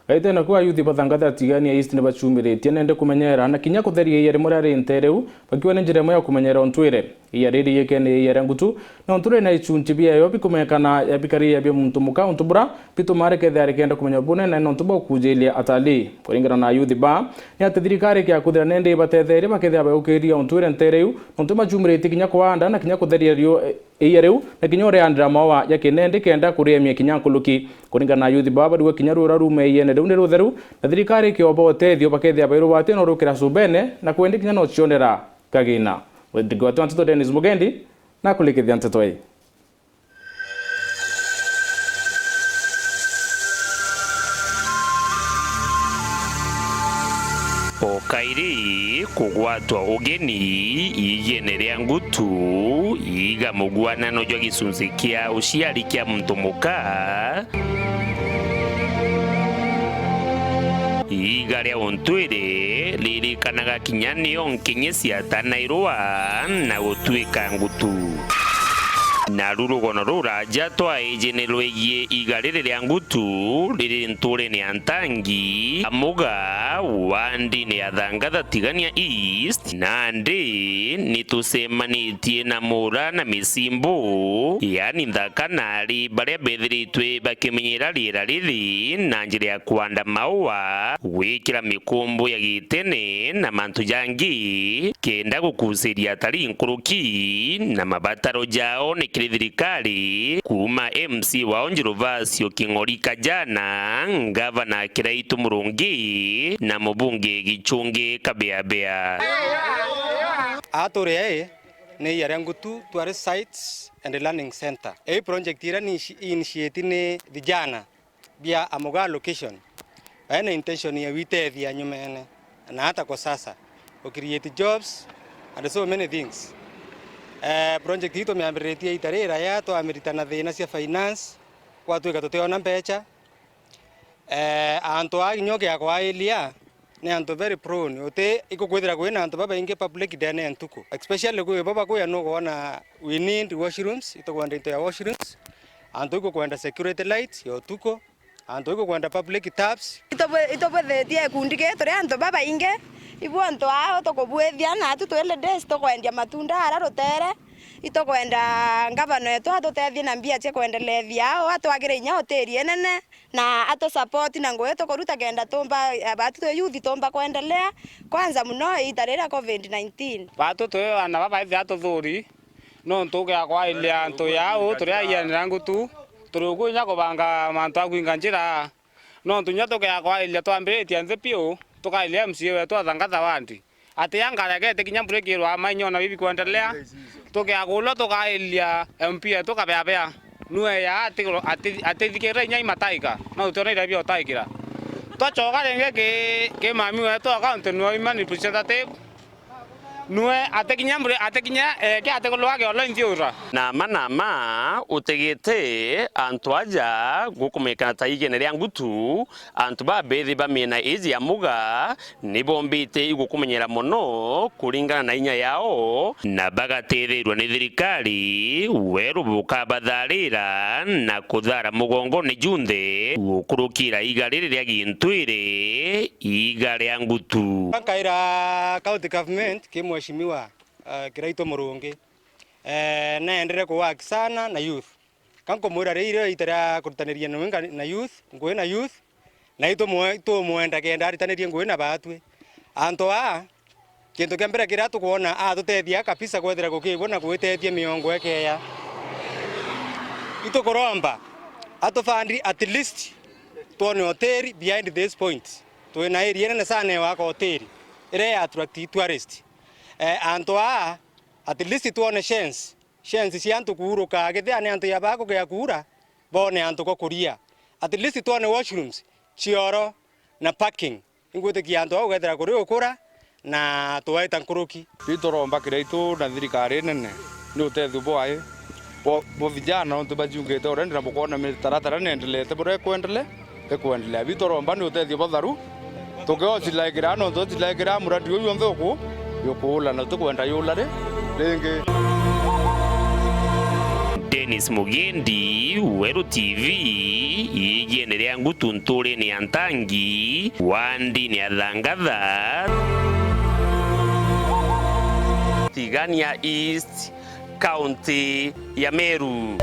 gaite na kwa yuthi bathangatha tigani ya East ne bachumiritie nende kumenyera na kinya kutheria yere murari ntereu bakiwa ne njira ya kumenyera ontwire iyariri yekene yere ngutu na onture na ichunti bia yo bikumekana ya bikari ya bia muntu muka ontubura pitu mare ke thari kenda kumenya bune na ontubo kujelia atali kuringana na yuthi ba ya thirikari kya kuthira nende batethere bakethia ba ukiria ontwire ntereu ontuma chumiritie kinya kwanda na kinya kutheria rio iyareu na kinyore andra mawa ya kinende kenda kuriemia kinya kuluki kuringana na yuthi baba duwe kinya rura rume yene nde rutheru na thirikari kioba otethio bakethia bairu bate no rukira subene na kwendikinya no chionera kagina Wedrigo Anteto Dennis Mugendi na kulikithia Anteto hii Okairi kugwatwa ugeni igene rya ngutu iga mugwanano jwa gisunzi kia uciari kia muntu muka iga rya ontwire ririkanaga kinyani yonkenye ciatanairwa na gutwika ngutu na rurugono rura jatwa ejene rwegie iga riri rya ngutu riri nture ni antangi amuga wandi ni athangatha tigania East nandi nitusemanitie na mura na misimbo yani thakanari baria bethiritwe bakimenyera riera riri na njira ya kwanda maua gwikira mikumbo ya gitene na mantu jangi kenda gukuciria atari nkuruki na mabataro jao ni thirikari kuma MC wa Onjirovasio King'ori Kajana ngavana Kiraitu Murungi na mubunge Gichungi Kabeabea atore ne yarangutu tourist sites and learning center project ira ni initiate ni vijana bia amoga location ana intention ya witethia nyumene na hata kwa sasa to create jobs and so many things. Project hito meambiritie itarira ya to ameritana thina cia finance kwa tuika tuteona mbecha anto aginyoke akwa ilia ne anto very prone ote ikukwithira kwina anto baba inge public dene ntuko especially kwe baba kwe no gona we need washrooms itokwenda into ya washrooms anto ikukwenda security lights yo tuko anto ikukwenda public taps itobwethetie kundike tore anto baba inge ibu anto ao tokobwethia na tutwele des tokwendia matunda ara rutere itokwenda ngavano yetu atutethie na mbia cia kwendelethia ao atwagire inya hoteli enene na ato support na ngoe tokoruta kenda tomba batu youth tomba kuendelea kwanza muno itarira COVID-19 batu to ana baba ithia tuthuri no ntuge akwa ile anto yao turia iyanira ngutu turugu nya kubanga mantu akwinga njira no ntunya tuge akwa ile twambitie nze pio tukaile MC wetu athangatha wandi ati yangaragete kinya mbrekirwa amanyona bibi kuendelea tukiagulo tukailia MP tukabeabea nuwe ya ati thikire nya imataiga no utona ira bio taikira twachoka renge ke mami wetu account no imani representative nuwe atekinya ke atekolwa ke online thiura na manama utegete antwaja gukumekana taigene rya ngutu antu babethi bamena ezi ya muga nibombite igukumenyera muno kuringana na inya yao na bagatetheirwa ni thirikari werubuka batharira na kuthara mugongo ni junthe gukurukira iga riri rya gintwire iga rya ngutu kaira county government mheshimiwa Kiraitu Murungi naendelea kuwork sana na youth kanko mwira rire itara kurutaniria na youth ngwe na youth na ito mwenda kenda ritanirie ngwe na batwe anto kintu kembere kiratu kuona tutethia kabisa kwethira gukigwo na gwitethia miongo ekeya ito koromba atofandi at least tuone hoteli behind this point tuena area na sana wa hoteli ire attract tourist anto at least tuone chance cia antu kuruka githia ni antu yabako ya kura bone antu ko kuria at least tuone washrooms chioro na parking ingwete ki antu ugethera kuri ukura na tuwaita nkuruki bitoromba Kiraitu na thirikari nene ni utethu bwae bo vijana onto bajungete orendera mukona mitaratara nendelete bure kuendelea bitoromba ni utethu botharu tukeocilaigira no tucilaigira muradi uyu nthuku yukula na tukwenda yulare lingi Dennis Mugendi, Weru TV, igene ria ngutu nturi ni antangi wandi ni athangatha Tigania East County ya Meru.